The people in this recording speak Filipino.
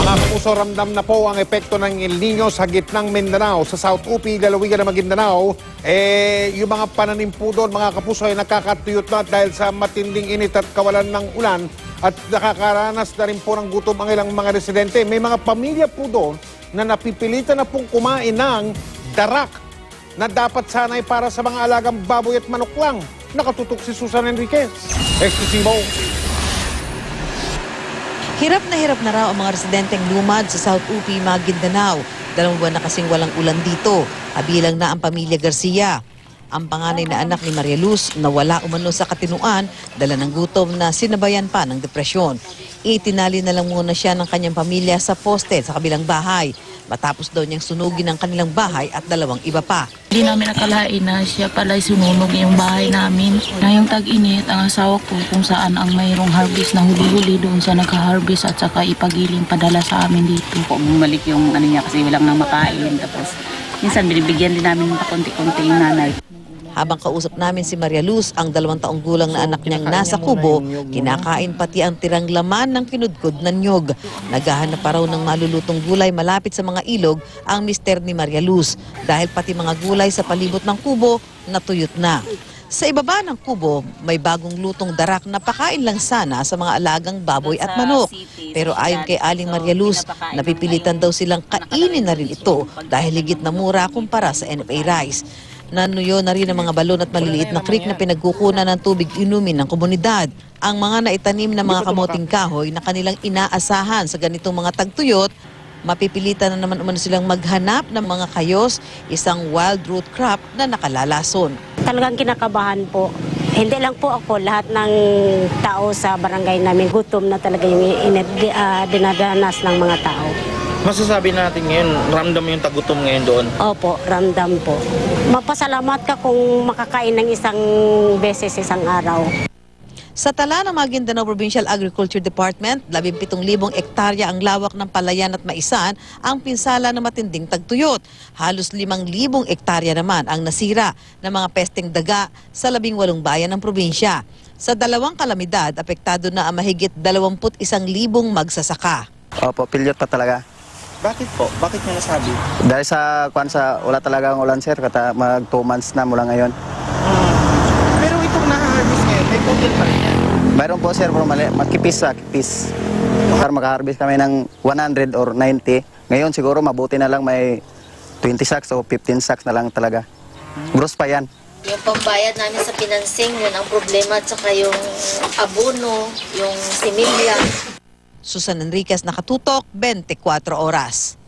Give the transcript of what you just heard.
Mga kapuso, ramdam na po ang epekto ng El Nino sa gitnang Mindanao. Sa South Upi, lalawigan ng Maguindanao, yung mga pananim po doon, mga kapuso, ay nakakatuyot na dahil sa matinding init at kawalan ng ulan at nakakaranas na rin po ng gutom ang ilang mga residente. May mga pamilya po doon na napipilitan na pong kumain ng darak na dapat sanay para sa mga alagang baboy at manok lang. Nakatutok si Susan Enriquez. Exclusivo. Hirap na raw ang mga residenteng lumad sa South Upi, Maguindanao. 2 buwan na kasing walang ulan dito. Kabilang na ang pamilya Garcia. Ang panganay na anak ni Maria Luz na wala umano sa katinuan, dala ng gutom na sinabayan pa ng depresyon. Itinali na lang muna siya ng kanyang pamilya sa poste sa kabilang bahay. Matapos daw niyang sunugin ang kanilang bahay at 2 iba pa. Hindi namin nakalain na siya pala sununog yung bahay namin. Ngayong tag-init, ang asawa ko kung saan ang mayroong harvest na huli-huli doon sa nagka-harvest at saka ipagiling padala sa amin dito. Bumalik yung ano niya kasi walang nang makain. Tapos minsan binibigyan din namin ng konti-konti yung nanay. Habang kausap namin si Maria Luz, ang 2 taong gulang na anak niyang nasa kubo, kinakain pati ang tirang laman ng kinudkod na niyog. Naghahanap pa raw ng malulutong gulay malapit sa mga ilog ang mister ni Maria Luz dahil pati mga gulay sa palibot ng kubo natuyot na. Sa ibaba ng kubo, may bagong lutong darak na pakain lang sana sa mga alagang baboy at manok. Pero ayon kay Aling Maria Luz, napipilitan daw silang kainin na rin ito dahil higit na mura kumpara sa NFA rice. Nanuyo na rin ang mga balon at maliliit na creek na pinagkukunan ng tubig inumin ng komunidad. Ang mga naitanim na mga kamoting kahoy na kanilang inaasahan sa ganitong mga tagtuyot, mapipilitan na naman umano silang maghanap ng mga kayos, isang wild root crop na nakalalason. Talagang kinakabahan po. Hindi lang po ako, lahat ng tao sa barangay namin, gutom na talaga yung dinadanas ng mga tao. Masasabi natin ngayon, ramdam yung tagutom ngayon doon? Opo, ramdam po. Mapasalamat ka kung makakain ng isang beses isang araw. Sa tala ng Maguindanao Provincial Agriculture Department, 17,000 hektarya ang lawak ng palayan at maisan ang pinsala ng matinding tagtuyot. Halos 5,000 hektarya naman ang nasira ng mga pesteng daga sa 18 bayan ng probinsya. Sa 2 kalamidad, apektado na ang mahigit 21,000 magsasaka. Opo, pilyot pa talaga. Bakit po? Bakit niyo nasabi? Dahil sa wala talagang ulan sir, kata mag 2 months na mula ngayon. Pero itong nakaharvest ngayon, may total pa rin yan? Mayroon po sir, pero kipis. Para makaharvest kami ng 100 or 90. Ngayon siguro mabuti na lang may 20 sacks o 15 sacks na lang talaga. Gross pa yan. Yung pambayad namin sa pinansing, yun ang problema, at saka yung abono, yung similya. Susan Enriquez, Nakatutok, 24 Oras.